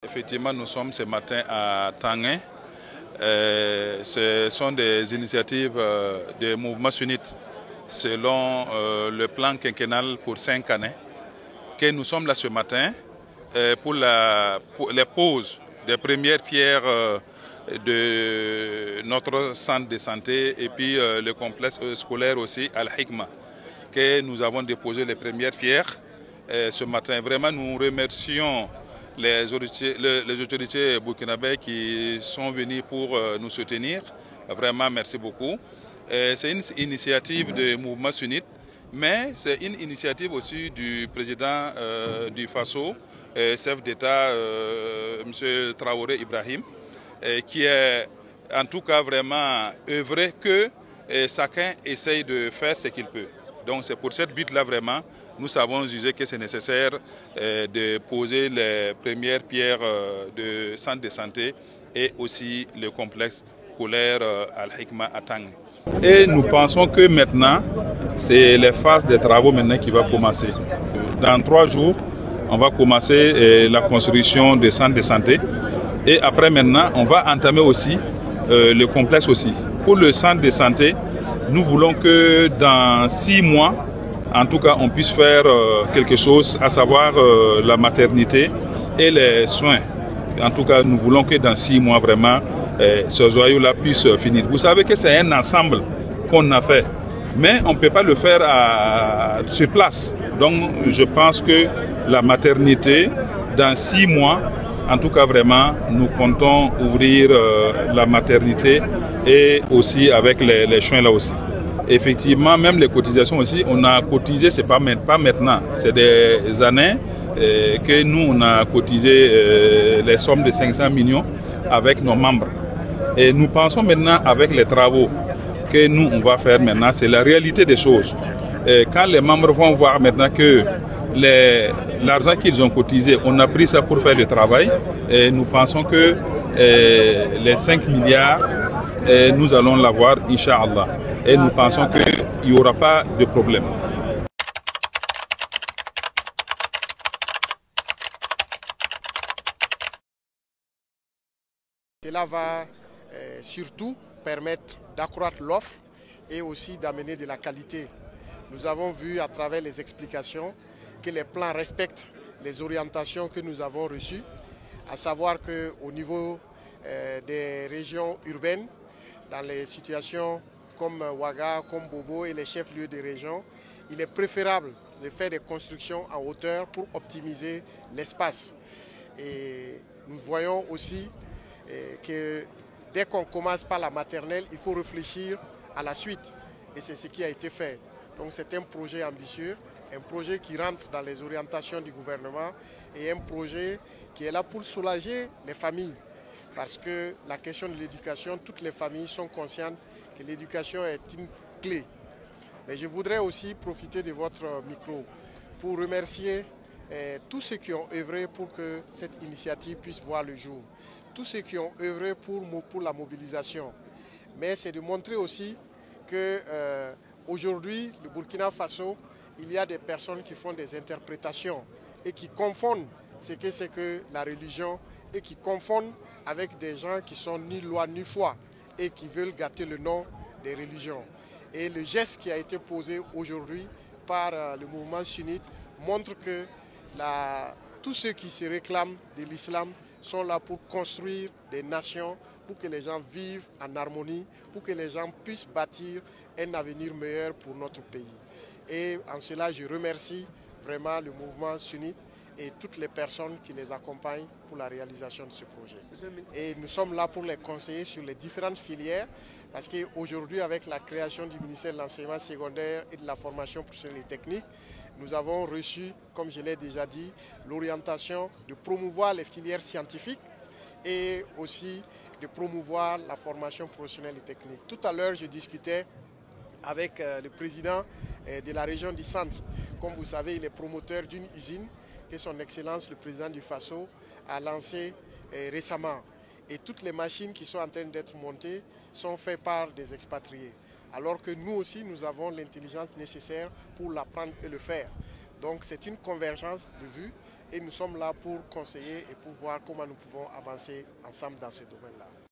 Effectivement, nous sommes ce matin à Tanguin. Ce sont des initiatives des mouvements sunnites selon le plan quinquennal pour 5 années que nous sommes là ce matin pour les poses des premières pierres de notre centre de santé et puis le complexe scolaire aussi Al-Hikma, que nous avons déposé les premières pierres ce matin. Vraiment, nous remercions les autorités burkinabées qui sont venues pour nous soutenir. Vraiment, merci beaucoup. C'est une initiative du mouvement sunnite, mais c'est une initiative aussi du président du Faso, chef d'État, M. Traoré Ibrahim, qui est en tout cas vraiment œuvré que chacun essaye de faire ce qu'il peut. Donc c'est pour cette but-là vraiment, nous avons jugé que c'est nécessaire de poser les premières pierres de centre de santé et aussi le complexe scolaire Al-Hikma à Tanguin. Et nous pensons que maintenant, c'est les phases des travaux maintenant qui vont commencer. Dans 3 jours, on va commencer la construction des centres de santé. Et après maintenant, on va entamer aussi le complexe aussi. Pour le centre de santé, nous voulons que dans 6 mois, en tout cas, on puisse faire quelque chose, à savoir la maternité et les soins. En tout cas, nous voulons que dans 6 mois, vraiment, ce joyau-là puisse finir. Vous savez que c'est un ensemble qu'on a fait, mais on ne peut pas le faire sur place. Donc, je pense que la maternité, dans 6 mois, en tout cas, vraiment, nous comptons ouvrir la maternité et aussi avec les soins là aussi. Effectivement, même les cotisations aussi, on a cotisé, c'est pas maintenant, c'est des années que nous, on a cotisé les sommes de 500 millions avec nos membres. Et nous pensons maintenant avec les travaux que nous, on va faire maintenant, c'est la réalité des choses. Et quand les membres vont voir maintenant que l'argent qu'ils ont cotisé, on a pris ça pour faire le travail, et nous pensons que les 5 milliards, nous allons l'avoir, Inch'Allah. Et nous pensons qu'il n'y aura pas de problème. Cela va surtout permettre d'accroître l'offre et aussi d'amener de la qualité. Nous avons vu à travers les explications que les plans respectent les orientations que nous avons reçues, à savoir qu'au niveau des régions urbaines, dans les situations comme Ouaga, comme Bobo et les chefs-lieux des régions, il est préférable de faire des constructions en hauteur pour optimiser l'espace. Et nous voyons aussi que dès qu'on commence par la maternelle, il faut réfléchir à la suite. Et c'est ce qui a été fait. Donc c'est un projet ambitieux, un projet qui rentre dans les orientations du gouvernement et un projet qui est là pour soulager les familles. Parce que la question de l'éducation, toutes les familles sont conscientes que l'éducation est une clé. Mais je voudrais aussi profiter de votre micro pour remercier tous ceux qui ont œuvré pour que cette initiative puisse voir le jour. Tous ceux qui ont œuvré pour la mobilisation. Mais c'est de montrer aussi qu'aujourd'hui, le Burkina Faso, il y a des personnes qui font des interprétations et qui confondent ce que c'est que la religion et qui confondent avec des gens qui sont ni loi ni foi et qui veulent gâter le nom des religions. Et le geste qui a été posé aujourd'hui par le mouvement sunnite montre que tous ceux qui se réclament de l'islam sont là pour construire des nations, pour que les gens vivent en harmonie, pour que les gens puissent bâtir un avenir meilleur pour notre pays. Et en cela, je remercie vraiment le mouvement sunnite et toutes les personnes qui les accompagnent pour la réalisation de ce projet. Et nous sommes là pour les conseiller sur les différentes filières, parce qu'aujourd'hui, avec la création du ministère de l'enseignement secondaire et de la formation professionnelle et technique, nous avons reçu, comme je l'ai déjà dit, l'orientation de promouvoir les filières scientifiques et aussi de promouvoir la formation professionnelle et technique. Tout à l'heure, je discutais avec le président de la région du centre. Comme vous savez, il est promoteur d'une usine que son Excellence, le président du Faso, a lancée récemment. Et toutes les machines qui sont en train d'être montées sont faites par des expatriés. Alors que nous aussi, nous avons l'intelligence nécessaire pour l'apprendre et le faire. Donc c'est une convergence de vues et nous sommes là pour conseiller et pour voir comment nous pouvons avancer ensemble dans ce domaine-là.